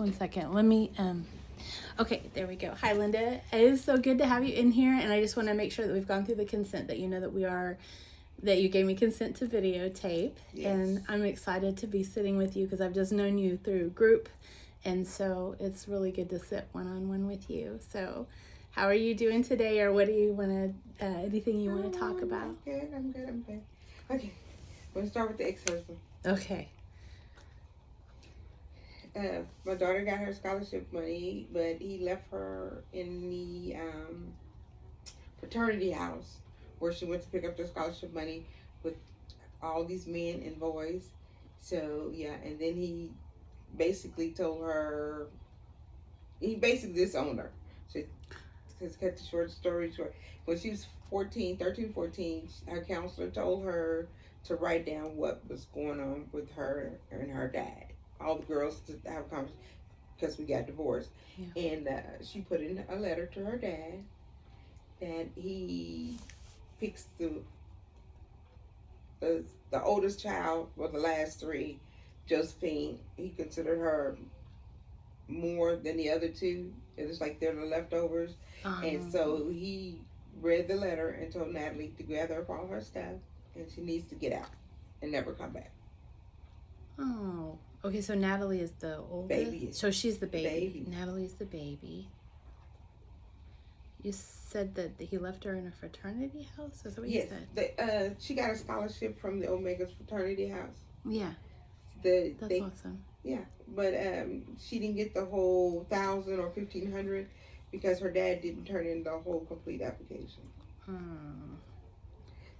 1 second. Let me, okay, there we go. Hi, Linda. It is so good to have you in here. And I just want to make sure that we've gone through the consent, that you know that you gave me consent to videotape. Yes. And I'm excited to be sitting with you because I've just known you through group. And so it's really good to sit one-on-one with you. So how are you doing today, or what do you want to, anything you want to talk about? I'm good. Okay, we'll start with the ex-husband. Okay. My daughter got her scholarship money, but he left her in the fraternity house where she went to pick up the scholarship money with all these men and boys. So, yeah, and then he basically told her, he basically disowned her. So, to cut the short story short, when she was 14, her counselor told her to write down what was going on with her and her dad. All the girls to have a conversation because we got divorced. Yeah. And she put in a letter to her dad that he picks the oldest child, well, the last three, Josephine. He considered her more than the other two. It was like they're the leftovers. And so he read the letter and told Natalie to gather up all her stuff and she needs to get out and never come back. Oh, okay. So Natalie is the oldest. Baby. So she's the baby. Natalie's the baby. You said that he left her in a fraternity house? Is that what you said? She got a scholarship from the Omega's fraternity house. Yeah. That's awesome. Yeah, but she didn't get the whole 1,000 or 1,500 because her dad didn't turn in the whole complete application.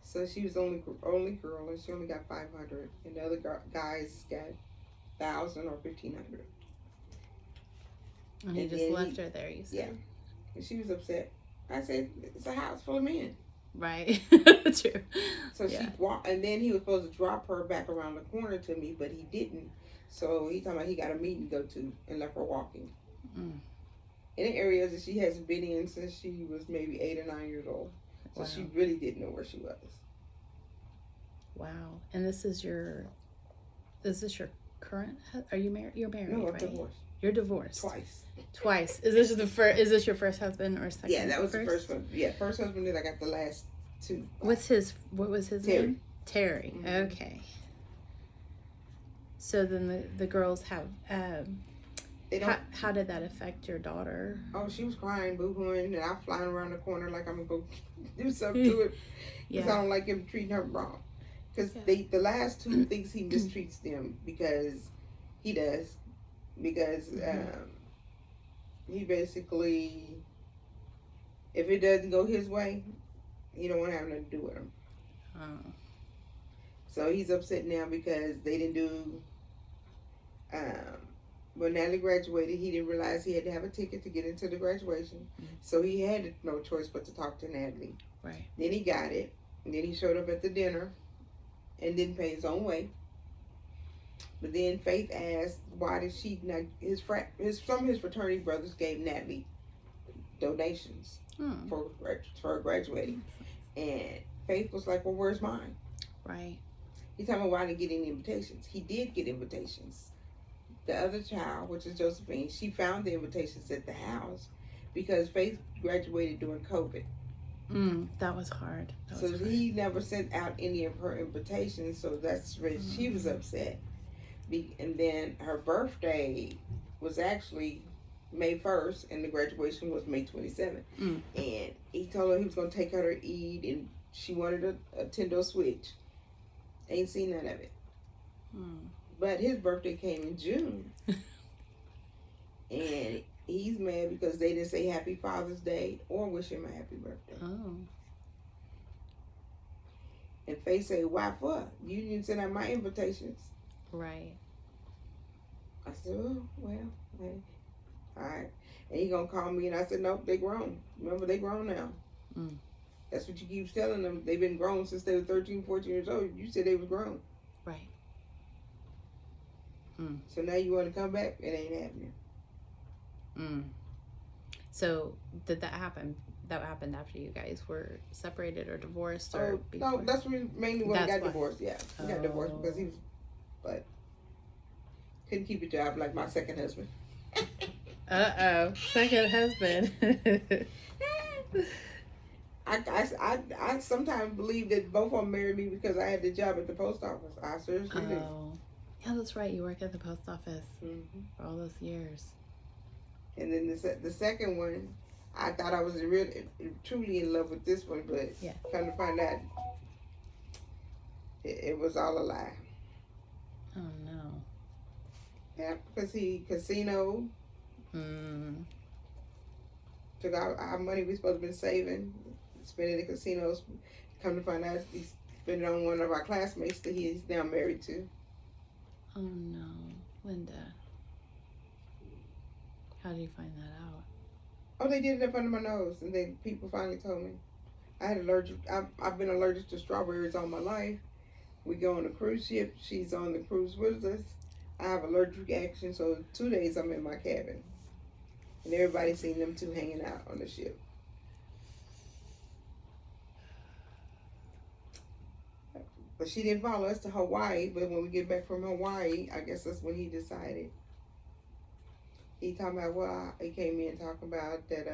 So she was the only girl, and she only got 500, and the other guys got 1,000 or 1,500. And he just left her there, you said? Yeah, and she was upset. I said, it's a house full of men. Right. True. So she walked, and then he was supposed to drop her back around the corner to me, but he didn't. So he talking about he got a meeting to go to and left her walking. In areas that she hasn't been in since she was maybe 8 or 9 years old. So she really didn't know where she was. Wow. And is this your current? Are you married? You're married, no, I'm right? divorced. You're divorced. Twice. Is this your first husband or second? Yeah, that was the first one. Yeah, first husband. Then I got the last two. What was his name? Terry. Mm-hmm. Okay. So then the girls have. How did that affect your daughter? Oh, she was crying, boo-hooing, and I'm flying around the corner like I'm gonna go do something to it because I don't like him treating her wrong. Because the last two things he mistreats them because he does. Because he basically, if it doesn't go his way, he don't want to have nothing to do with him. So he's upset now because they didn't do. When Natalie graduated, he didn't realize he had to have a ticket to get into the graduation. So he had no choice but to talk to Natalie. Right. Then he got it. And then he showed up at the dinner and didn't pay his own way. But then Faith asked, why did she not, some of his fraternity brothers gave Natalie donations for her graduating. And Faith was like, well, where's mine? Right. He's talking about why I didn't get any invitations. He did get invitations. The other child, which is Josephine, she found the invitations at the house because Faith graduated during COVID. That was hard. He never sent out any of her invitations, so that's where she was upset. And then her birthday was actually May 1st, and the graduation was May 27th. And he told her he was going to take her to eat, and she wanted a Nintendo Switch. Ain't seen none of it. But his birthday came in June. And he's mad because they didn't say Happy Father's Day or wish him a happy birthday. And Faye said, why for? You didn't send out my invitations. Right. I said, oh, well, all right. And he gonna call me, and I said, nope, they grown. Remember, they grown now. That's what you keep telling them. They've been grown since they were 13, 14 years old. You said they was grown. Right. So now you want to come back? It ain't happening. So did that happen? That happened after you guys were separated or divorced, or before? No, that's mainly when we got divorced. Yeah, we got divorced because he was, but couldn't keep a job like my second husband. Second husband. I sometimes believe that both of them married me because I had the job at the post office. I seriously do. Oh. Yeah, that's right. You worked at the post office for all those years. And then the second one, I thought I was truly in love with this one, but come to find out, it was all a lie. Oh no. Yeah, because he casino took our money we supposed to been saving, spending in casinos. Come to find out, he spent it on one of our classmates that he's now married to. Oh no, Linda. How do you find that out? Oh, they did it up under my nose, and then people finally told me. I had allergic. I've been allergic to strawberries all my life. We go on a cruise ship. She's on the cruise with us. I have allergic reaction, so 2 days I'm in my cabin, and everybody seen them two hanging out on the ship. But she didn't follow us to Hawaii. But when we get back from Hawaii, I guess that's when he decided. He talking about, well, he came in talking about that.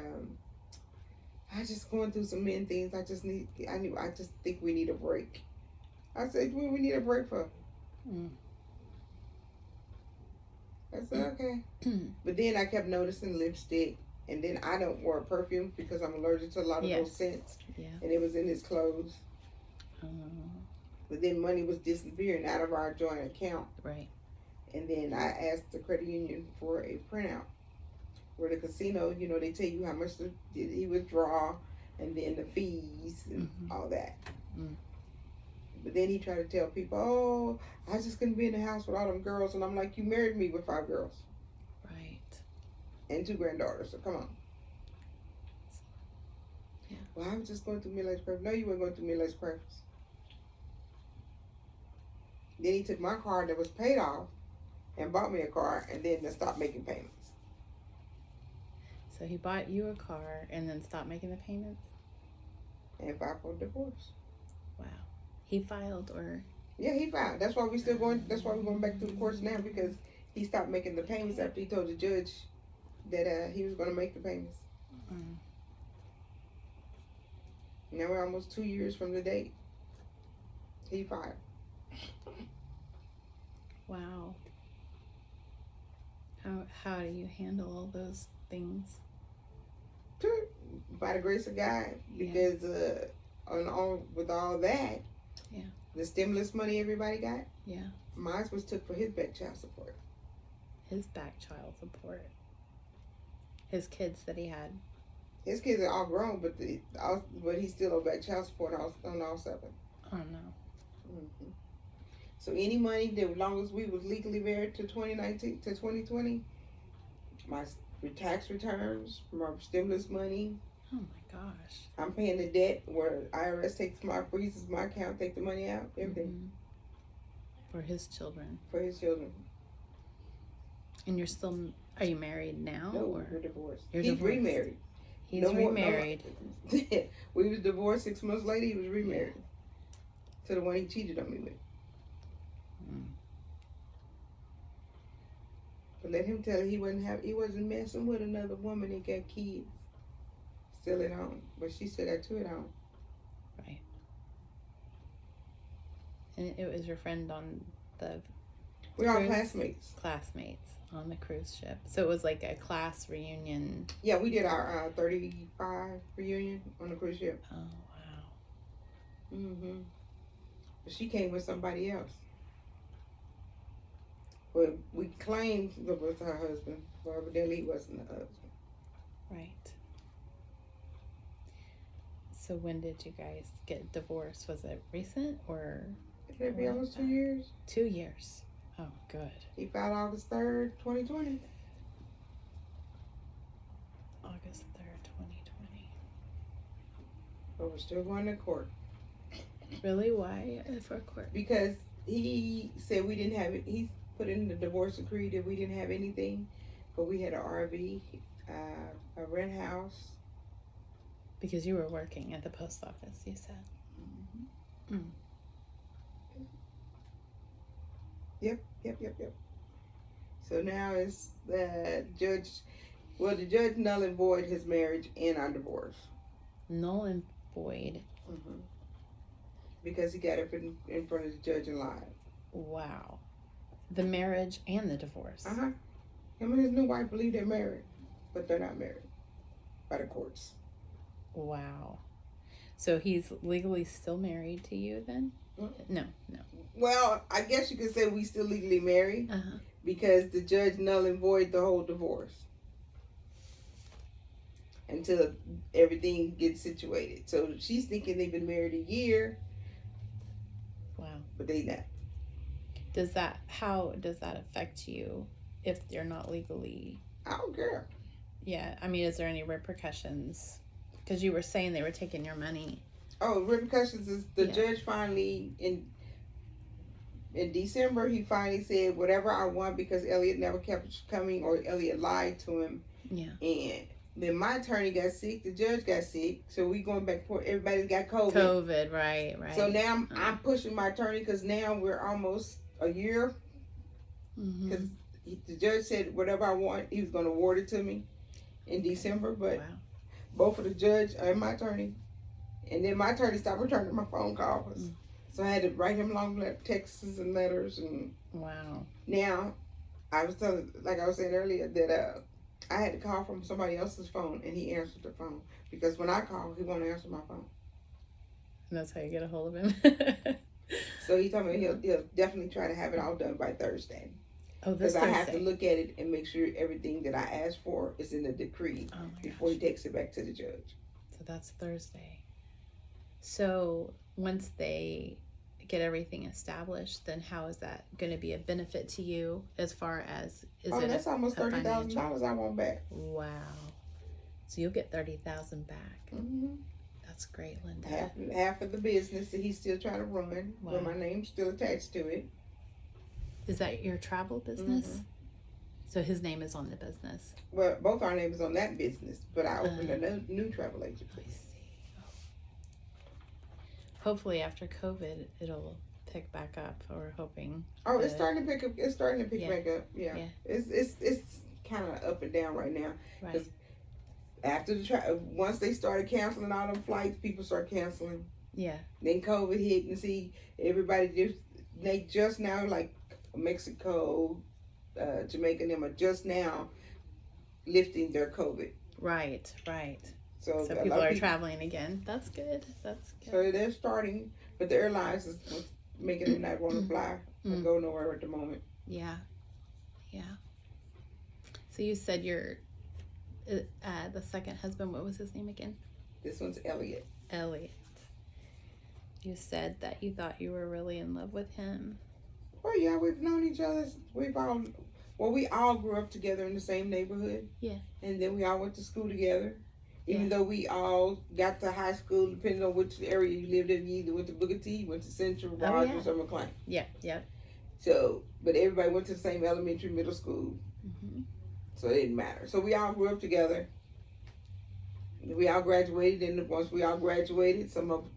I just going through some men things. I just think we need a break. I said, what we need a break for? I said, okay. But then I kept noticing lipstick, and then I don't wear perfume because I'm allergic to a lot of those scents. Yeah. And it was in his clothes. But then money was disappearing out of our joint account. Right. And then I asked the credit union for a printout. Where the casino, they tell you how much he withdraw, and then the fees and all that. But then he tried to tell people, oh, I just couldn't be in the house with all them girls. And I'm like, you married me with 5 girls. Right. And 2 granddaughters, so come on. Yeah. Well, I was just going through midlife crisis. No, you weren't going through midlife crisis. Then he took my car that was paid off and bought me a car, and then stopped making payments. So he bought you a car and then stopped making the payments? And filed for divorce. Wow. He filed, or? Yeah, he filed. That's why we're going back through the courts now, because he stopped making the payments after he told the judge that he was going to make the payments. Now we're almost 2 years from the date. He filed. Wow. How do you handle all those things? By the grace of God, because with all that, the stimulus money everybody got, mine was took for his back child support. His back child support. His kids that he had. His kids are all grown, but he's still on back child support on all 7. Oh no. So any money that, as long as we was legally married to 2019 to 2020, my tax returns, my stimulus money. Oh my gosh. I'm paying the debt where IRS freezes my account, take the money out, everything. For his children. For his children. And are you married now? No, or? we're divorced. He's remarried. He's remarried. We was divorced 6 months later, he was remarried. To the one he cheated on me with. But let him tell you he wasn't messing with another woman that got kids still at home. But she said that too at home. Right. And it was your friend on the We're all classmates. Classmates on the cruise ship. So it was like a class reunion. Yeah, we did our 35 reunion on the cruise ship. Oh wow. But she came with somebody else. Well, we claimed it was her husband, but evidently he wasn't the husband. Right. So when did you guys get divorced? Was it recent, or? It'll be almost 2 years. 2 years. Oh, good. He filed August 3rd, 2020. August 3rd, 2020. But we're still going to court. Really? Why for court? Because he said we didn't have it. He put in the divorce decree that we didn't have anything, but we had an RV, a rent house. Because you were working at the post office, you said. Yep. So now it's the judge. Well, the judge null and void his marriage and our divorce. Null and void. Mm-hmm. Because he got up in front of the judge and lied. Wow. The marriage and the divorce. Uh-huh. Him and his new wife believe they're married, but they're not married by the courts. Wow. So he's legally still married to you then? Mm-hmm. No. Well, I guess you could say we still legally married Uh-huh. because the judge null and void the whole divorce until everything gets situated. So she's thinking they've been married a year. Wow. But they not. How does that affect you if you're not legally? I don't care. Yeah, I mean, is there any repercussions? Because you were saying they were taking your money. Oh, repercussions is the judge finally in December he finally said whatever I want because Elliot never kept coming or Elliot lied to him. Yeah. And then my attorney got sick, the judge got sick, so we going back for everybody's got COVID. COVID, right. So now I'm pushing my attorney because now we're almost a year. Because the judge said whatever I want, he was going to award it to me in December. But both of the judge and my attorney, and then my attorney stopped returning my phone calls. So I had to write him long texts and letters. And now I was saying earlier that I had to call from somebody else's phone, and he answered the phone because when I call, he won't answer my phone. And that's how you get a hold of him. So he told me he'll definitely try to have it all done by Thursday. Oh, this Thursday. Because I have to look at it and make sure everything that I asked for is in the decree before he takes it back to the judge. So that's Thursday. So once they get everything established, then how is that going to be a benefit to you as far as that's almost $30,000 I want back. Wow. So you'll get $30,000 back. Mm-hmm. That's great, Linda. Half of the business that he's still trying to run, but my name's still attached to it. Is that your travel business? So his name is on the business. Well, both our names on that business, but I opened a new travel agency. I see. Hopefully after COVID it'll pick back up. We're hoping. Oh, it's starting to pick up. It's starting to pick back up. Yeah. It's kind of up and down right now. Right. After once they started canceling all them flights, people start canceling. Yeah. Then COVID hit, and see everybody just now, like Mexico, Jamaica, them are just now lifting their COVID. Right. So people are traveling again. That's good. So they're starting, but the airlines is making them not want to fly and go nowhere at the moment. Yeah. So you said your the second husband, what was his name again? This one's Elliot. You said that you thought you were really in love with him. Well, yeah, we've known each other. We all grew up together in the same neighborhood. Yeah. And then we all went to school together. Even though we all got to high school, depending on which area you lived in, you either went to Booker T, went to Central, Rogers, or McLean. Yeah. So, but everybody went to the same elementary, middle school. So it didn't matter. So we all grew up together. We all graduated, and once we all graduated,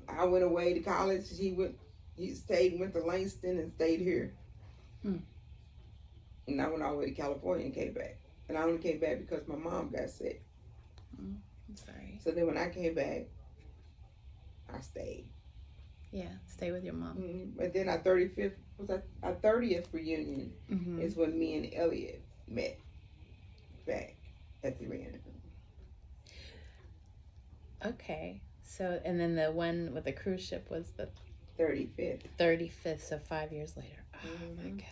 I went away to college. He went to Langston and stayed here. And I went all the way to California and came back. And I only came back because my mom got sick. I'm sorry. So then when I came back, I stayed. Yeah, stay with your mom. But then our 30th reunion is when me and Elliot met back at the reunion. Okay. So, and then the one with the cruise ship was the 35th. So 5 years later. Oh my goodness.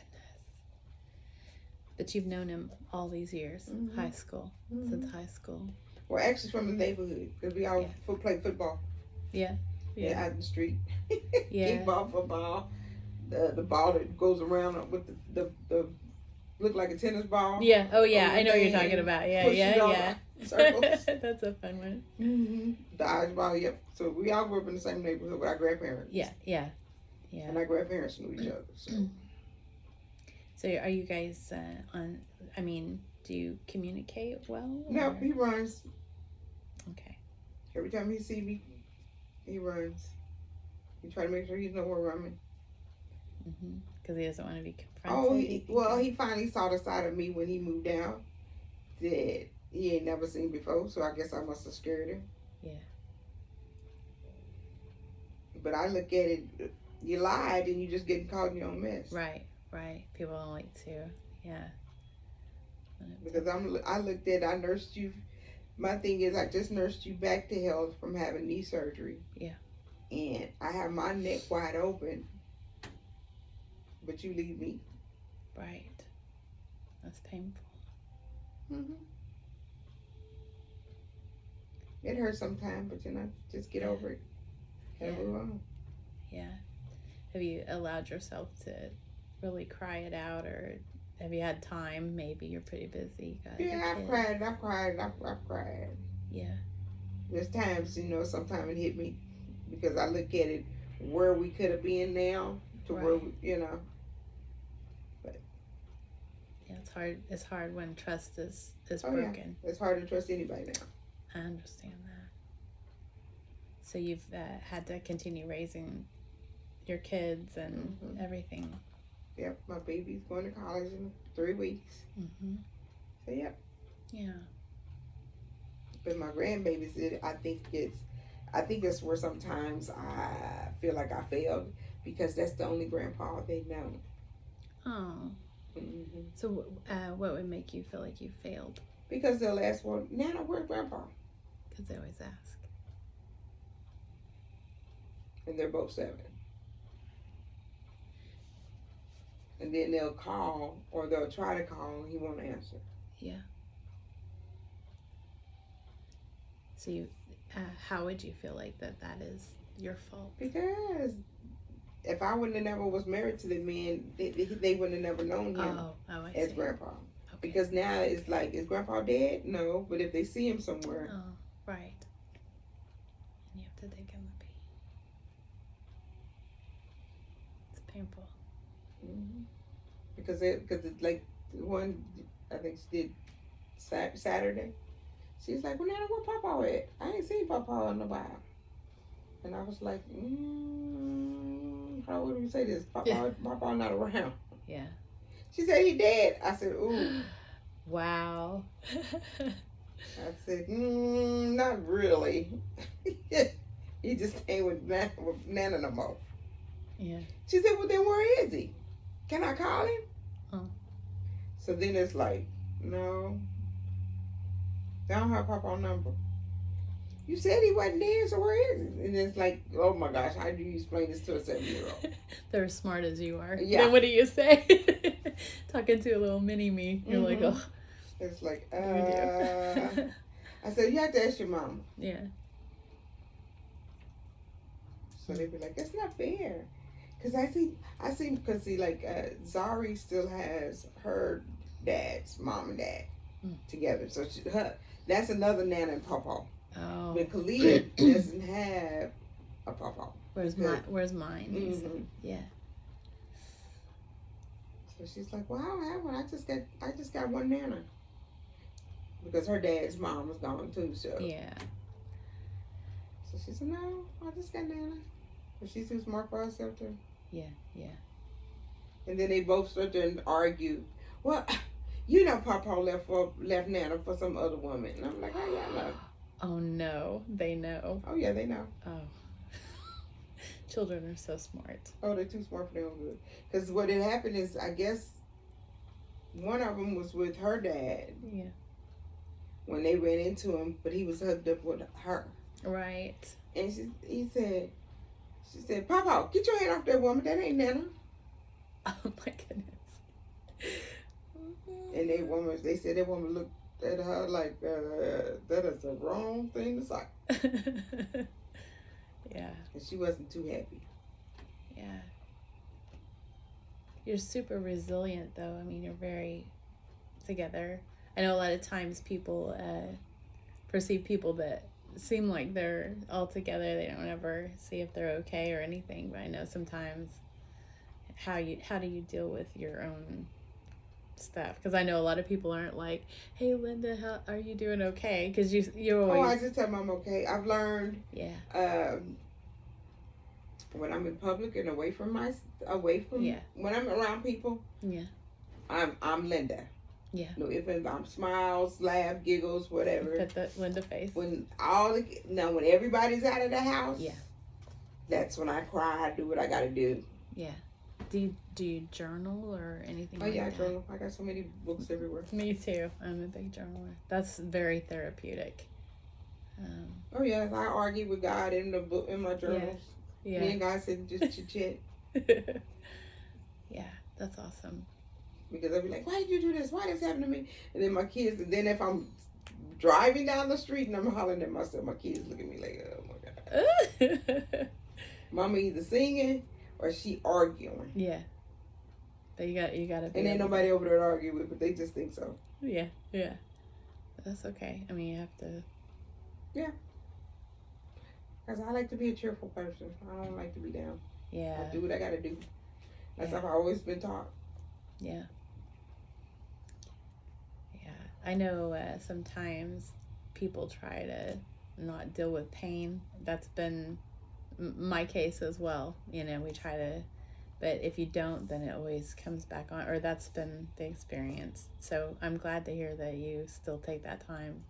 But you've known him all these years, high school, since high school. Well, actually from the neighborhood, because we all play football. Yeah. Out in the street. Yeah. Kickball, football. The ball that goes around with the look like a tennis ball. Yeah. Oh yeah, I know what you're talking about. Yeah. Circles. That's a fun one. Dodgeball. Yep. So we all grew up in the same neighborhood with our grandparents. Yeah. And our grandparents knew each other. So are you guys do you communicate well? No, he runs. Okay. Every time he see me, he runs. He try to make sure he's nowhere running. Because he doesn't want to be confronted. He finally saw the side of me when he moved out. That he ain't never seen before, so I guess I must have scared him. Yeah. But I look at it, you lied and you just getting caught in your own mess. Right. People don't like to. Yeah. Because I nursed you. My thing is, I just nursed you back to health from having knee surgery. Yeah. And I have my neck wide open, but you leave me. Right. That's painful. Mm-hmm. It hurts sometimes, but just get over it and move on. Yeah. Have you allowed yourself to really cry it out, or have you had time? Maybe you're pretty busy. I've cried. Yeah. There's times, sometimes it hit me because I look at it where we could have been now to where we, But yeah, it's hard when trust is oh, broken. Yeah. It's hard to trust anybody now. I understand that. So you've had to continue raising your kids and everything. Yep, my baby's going to college in 3 weeks. Mm-hmm. So yep. Yeah. But my grandbabies, I think that's where sometimes I feel like I failed because that's the only grandpa they know. Oh. Mm-hmm. So what would make you feel like you failed? Because they'll ask, well, Nana, where's grandpa? Because they always ask. And they're both 7. And then they'll call or they'll try to call and he won't answer. Yeah. So how would you feel like that is your fault? Because if I wouldn't have never was married to the man, they wouldn't have never known him as grandpa. Okay. Because now it's like, is grandpa dead? No, but if they see him somewhere. Oh, right. And you have to take him to be. It's painful. Mm-hmm. Because it's like one, I think she did Saturday. She's like, well, Nana, where Papa at? I ain't seen Papa in a while. And I was like, how would we say this? Papa not around. Yeah. She said he dead. I said, ooh. Wow. I said, not really. He just came with Nana no more. Yeah. She said, well, then where is he? Can I call him? Oh. So then it's like, no. I don't have Papa's number. You said he wasn't there, so where is he? And it's like, oh my gosh, how do you explain this to a 7-year-old? They're as smart as you are. Yeah. Then what do you say? Talking to a little mini me. You're like, oh. It's like, I said, you have to ask your mom. Yeah. So they'd be like, that's not fair. Because because Zari still has her dad's mom and dad together. So that's another Nana and Papa. Oh. But Khalid doesn't have a Papa. Where's mine? Mm-hmm. Yeah. So she's like, well, I don't have one. I just got one Nana. Because her dad's mom was gone too, so. Yeah. So she said, no, I just got Nana. But she's too smart for herself too. Yeah. And then they both stood there and argued. Well, Papa left Nana for some other woman. And I'm like, how y'all know? Oh no, they know. Oh yeah, they know. Oh. Children are so smart. Oh, they're too smart for their own good. Because what had happened is, I guess, one of them was with her dad. Yeah. When they ran into him, but he was hooked up with her. Right. And she said, Papa, get your hand off that woman. That ain't Nana. Oh my goodness. And they said that woman looked at her like, that is the wrong thing to say. Yeah. And she wasn't too happy. Yeah. You're super resilient, though. I mean, you're very together. I know a lot of times people perceive people that seem like they're all together. They don't ever see if they're okay or anything. But I know sometimes how do you deal with your own stuff? Because I know a lot of people aren't like, hey Linda, how are you doing? Okay, because you're always. Oh, I just tell them I'm okay. I've learned. Yeah. When I'm in public and away from when I'm around people. Yeah. I'm Linda. Yeah. No ifs, ands, smiles, laugh, giggles, whatever. Put the Linda face. When when everybody's out of the house, yeah, that's when I cry. I do what I gotta do. Yeah. Do you journal or anything like I that? journal. I got so many books everywhere. Me too. I'm a big journaler. That's very therapeutic. Oh yeah, I argue with God in the book in my journals. Yeah. Me and God said just chit. Yeah, that's awesome. Because I'll be like, why did you do this? Why did this happen to me? And then my kids, and then if I'm driving down the street and I'm hollering at myself, my kids look at me like, oh my God. Mama either singing or she arguing. Yeah. But you got to be. And ain't nobody over there to argue with, but they just think so. Yeah. But that's okay. I mean, you have to. Yeah. Because I like to be a cheerful person. I don't like to be down. Yeah. I do what I got to do. That's how I've always been taught. Yeah. I know sometimes people try to not deal with pain. That's been my case as well. We try to, but if you don't, then it always comes back on, or that's been the experience. So I'm glad to hear that you still take that time.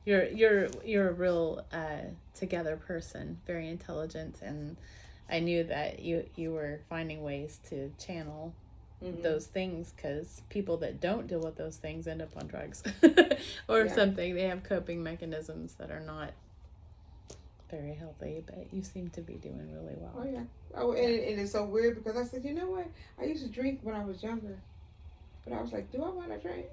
You're a real together person, very intelligent, and I knew that you were finding ways to channel those things, because people that don't deal with those things end up on drugs or something. They have coping mechanisms that are not very healthy, but you seem to be doing really well. Oh yeah. Oh, and it's so weird because I said, you know what? I used to drink when I was younger, but I was like, do I want to drink?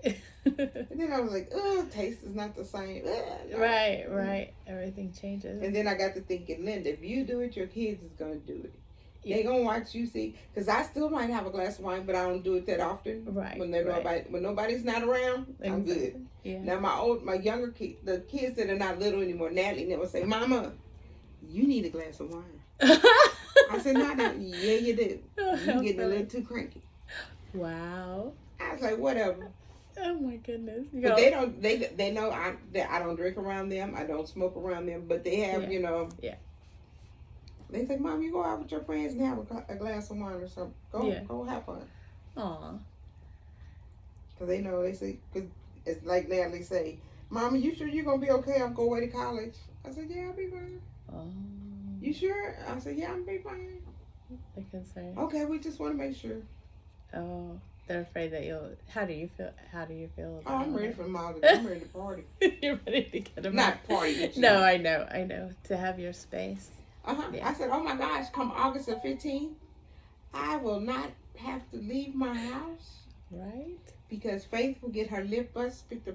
And then I was like, taste is not the same. No. Right. Everything changes. And then I got to thinking, Linda, if you do it, your kids is gonna do it. Yeah. They gonna watch you see, because I still might have a glass of wine, but I don't do it that often. Right. When nobody's not around, I'm good. Yeah. Now my younger kids, the kids that are not little anymore, Natalie, they will say, "Mama, you need a glass of wine." I said, "No, yeah, you do. You getting a little too cranky." Wow. I was like, "Whatever." Oh my goodness. But they don't. They know that I don't drink around them. I don't smoke around them. But they have, Yeah. They say, "Mom, you go out with your friends and have a glass of wine or something. Go have fun." Aw. Because they know, they say, because it's like Natalie say, "Mama, you sure you're going to be okay? I'm going away to college." I said, "Yeah, I'll be fine." Oh. "You sure?" I said, "Yeah, I'll be fine." I can say. "Okay, we just want to make sure." Oh, they're afraid that you'll. How do you feel? Oh, I'm ready for them all. I'm ready to party. You're ready to get them Not party. But No, I know. To have your space. I said, "Oh my gosh, come August the 15th, I will not have to leave my house." Right. Because Faith will get her lift bus, pick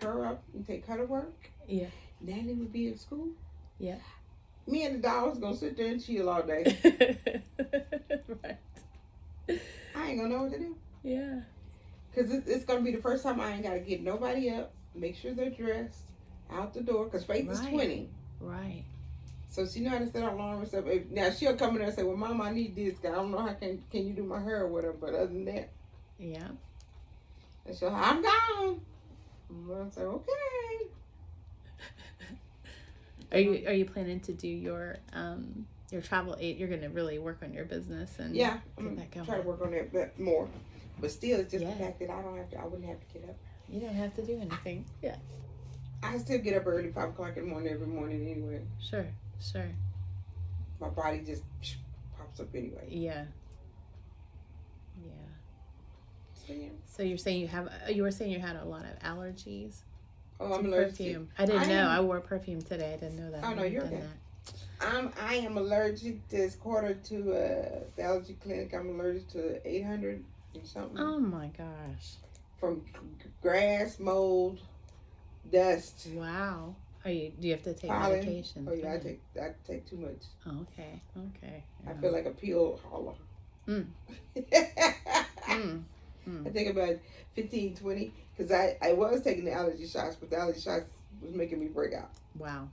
her up and take her to work. Yeah. Natalie will be at school. Yeah. Me and the dog's gonna sit there and chill all day. Right. I ain't gonna know what to do. Yeah. Because it's gonna be the first time I ain't gotta get nobody up, make sure they're dressed, out the door. Because Faith is 20. Right. So she know how to set our alarm and stuff. Now she'll come in there and say, "Well, Mom, I need this. I don't know how can you do my hair or whatever." But other than that, yeah. and she'll, "I'm gone." I'll say, "Okay." Are you planning to do your travel aid? You're gonna really work on your business and yeah, get that going. Try to work on that more. But still, it's just the fact that I wouldn't have to get up. You don't have to do anything. Yeah. I still get up early, 5 o'clock in the morning every morning anyway. Sure. My body just pops up anyway. Yeah. So, yeah. So you're saying you were saying you had a lot of allergies? Oh, I'm allergic perfume. I didn't know. I wore perfume today. I didn't know that. Oh no, you're okay. I am allergic this quarter to the allergy clinic. I'm allergic to 800 and something. Oh my gosh. From grass, mold, dust. Wow. Do you have to take pollen. Medication? Oh yeah, I take too much. Oh, okay. I feel like a pill hauler. I take about 15, 20 because I was taking the allergy shots, but the allergy shots was making me break out. Wow.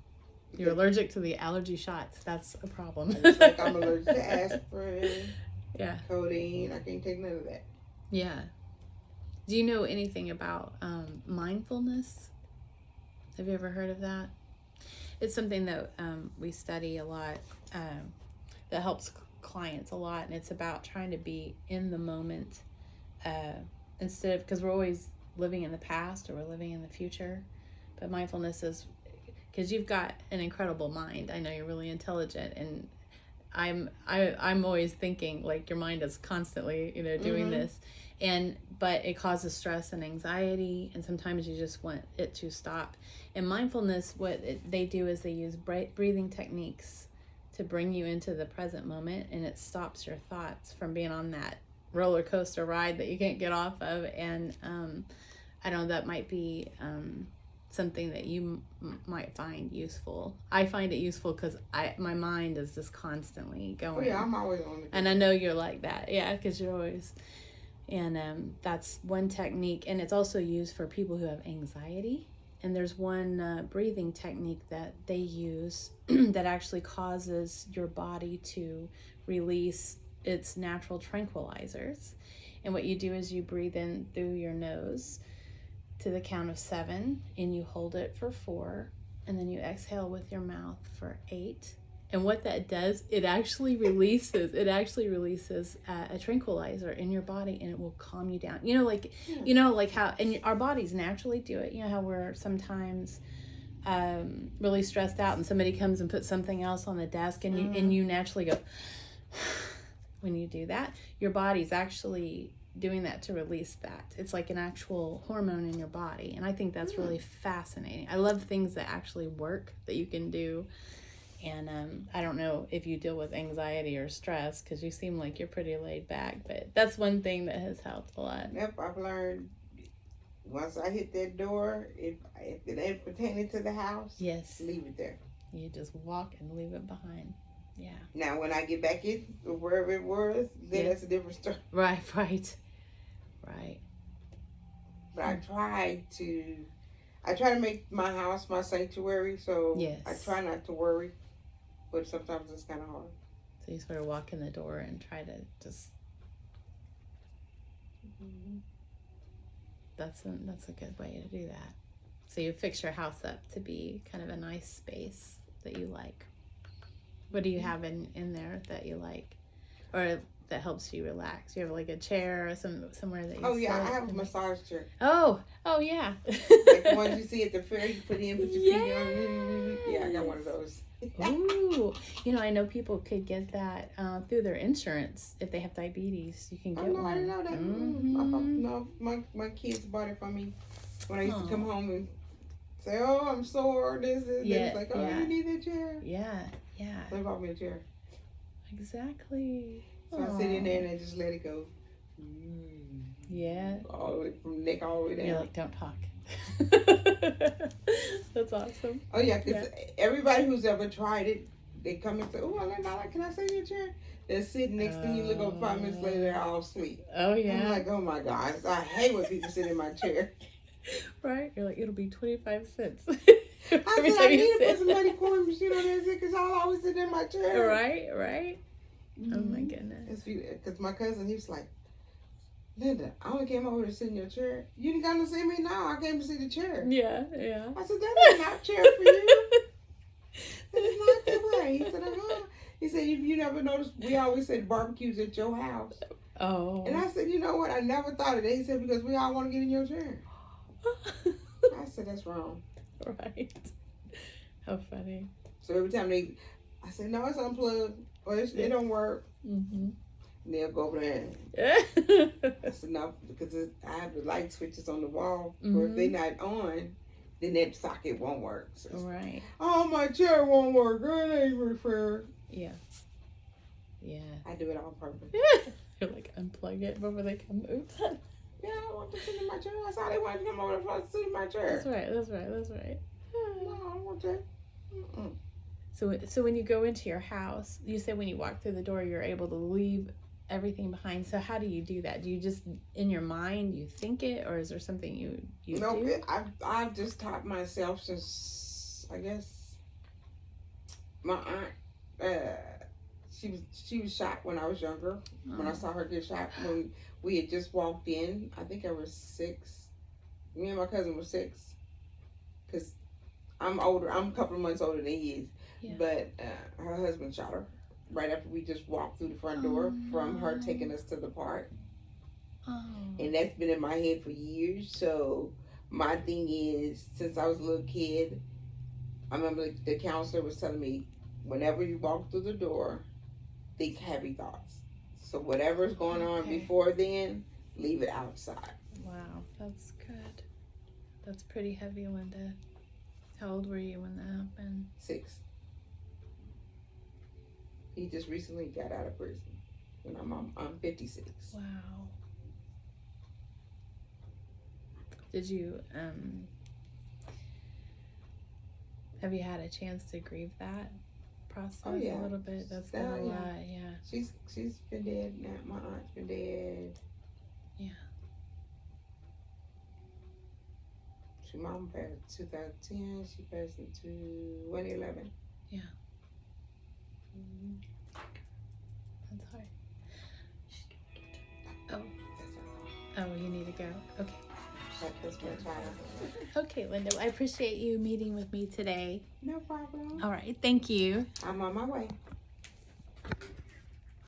You're allergic to the allergy shots. That's a problem. It's like I'm allergic to aspirin. Yeah. Codeine. I can't take none of that. Yeah. Do you know anything about mindfulness? Have you ever heard of that? It's something that we study a lot, that helps clients a lot, and it's about trying to be in the moment instead of, because we're always living in the past or we're living in the future. But mindfulness is, because you've got an incredible mind. I know you're really intelligent, and I'm always thinking, like, your mind is constantly, doing this, but it causes stress and anxiety, and sometimes you just want it to stop. And mindfulness, they do is they use breathing techniques to bring you into the present moment, and it stops your thoughts from being on that roller coaster ride that you can't get off of. And I don't know, that might be something that you might find useful. I find it useful because my mind is just constantly going. Oh yeah, I'm always on it. And I know you're like that. Yeah, because you're always. And that's one technique. And it's also used for people who have anxiety. And there's one breathing technique that they use that actually causes your body to release its natural tranquilizers. And what you do is you breathe in through your nose to the count of 7, and you hold it for 4, and then you exhale with your mouth for 8. And what that does, it actually releases a tranquilizer in your body, and it will calm you down. Like how, and our bodies naturally do it. You know how we're sometimes really stressed out, and somebody comes and puts something else on the desk, and you naturally go. When you do that, your body's actually doing that to release that. It's like an actual hormone in your body, and I think that's really fascinating. I love things that actually work, that you can do. And I don't know if you deal with anxiety or stress, because you seem like you're pretty laid back, but that's one thing that has helped a lot. Yep, I've learned once I hit that door, if it ain't pertaining to the house, yes, leave it there. You just walk and leave it behind. Yeah. Now, when I get back in, wherever it was, then that's a different story. Right. But I try to make my house my sanctuary, so yes. I try not to worry, but sometimes it's kind of hard. So you sort of walk in the door and try to just. That's a good way to do that. So you fix your house up to be kind of a nice space that you like. What do you have in there that you like, or that helps you relax? You have like a chair or somewhere that you. Oh yeah, I have a massage chair. Oh yeah. Like the ones you see at the fair, you put your feet on. Yeah, I got one of those. Ooh, I know people could get that through their insurance if they have diabetes. You can get one. I didn't know that. Mm-hmm. No, my kids bought it for me when I used to come home and say, "Oh, I'm sore." This is. Yeah, it's like, "Oh, you need that chair." Yeah. They bought me a chair. Exactly. So I sit in there and I just let it go. Yeah. All the way from neck all the way down. You're like, don't talk. That's awesome. Oh yeah, because everybody who's ever tried it, they come and say, "Oh, Linda, can I sit in your chair?" They're sitting next to you. Look up 5 minutes later, they're all asleep. Oh yeah. I'm like, oh my gosh, I hate when people sit in my chair. Right? You're like, it'll be 25 cents. I said, I need to put some money coin machine on there because y'all always sit in my chair. Right. Mm-hmm. Oh my goodness. Because my cousin, he was like, "Linda, I only came over to sit in your chair. You didn't come to see me now. I came to see the chair." Yeah. I said, "That is not chair for you. That is not the way." He said, "Uh-huh." He said, "You never noticed, we always said barbecues at your house." Oh. And I said, "You know what? I never thought of that." He said, "Because we all want to get in your chair." I said, "That's wrong." Right. How funny. So every time I said, "No, it's unplugged. Or it don't work." Mm-hmm. And they'll go over there. I said, "No, because I have the light switches on the wall. Or if they're not on, then that socket won't work." So right. "Oh, my chair won't work. It ain't fair." Yeah. I do it on purpose. You're like, unplug it before they come oops. Yeah, I want to sit in my chair. I saw they wanted to come over to sit in my chair. That's right. No, I don't want that. So when you go into your house, you said when you walk through the door, you're able to leave everything behind. So how do you do that? Do you just, in your mind, you think it, or is there something you do? I've just taught myself since, I guess, my aunt, she was shot when I was younger. When I saw her get shot, when we had just walked in, I think I was 6. Me and my cousin were 6. Because I'm older. I'm a couple of months older than he is. Yeah. But her husband shot her right after we just walked through the front door from her taking us to the park. Oh. And that's been in my head for years. So my thing is, since I was a little kid, I remember the counselor was telling me, whenever you walk through the door, think happy thoughts. So whatever's going on Okay. before then, leave it outside. Wow, that's good. That's pretty heavy, Linda. How old were you when that happened? 6. He just recently got out of prison. And I'm 56. Wow. Did you have you had a chance to grieve that process Oh, yeah. a little bit? That's been a lot, yeah. She's been dead now. My aunt's been dead. Yeah. She mom passed in 2010. She passed in 2011. Yeah. Mm-hmm. That's hard. Oh. Oh, you need to go. Okay. That's my child. Okay, Linda. I appreciate you meeting with me today. No problem. All right. Thank you. I'm on my way.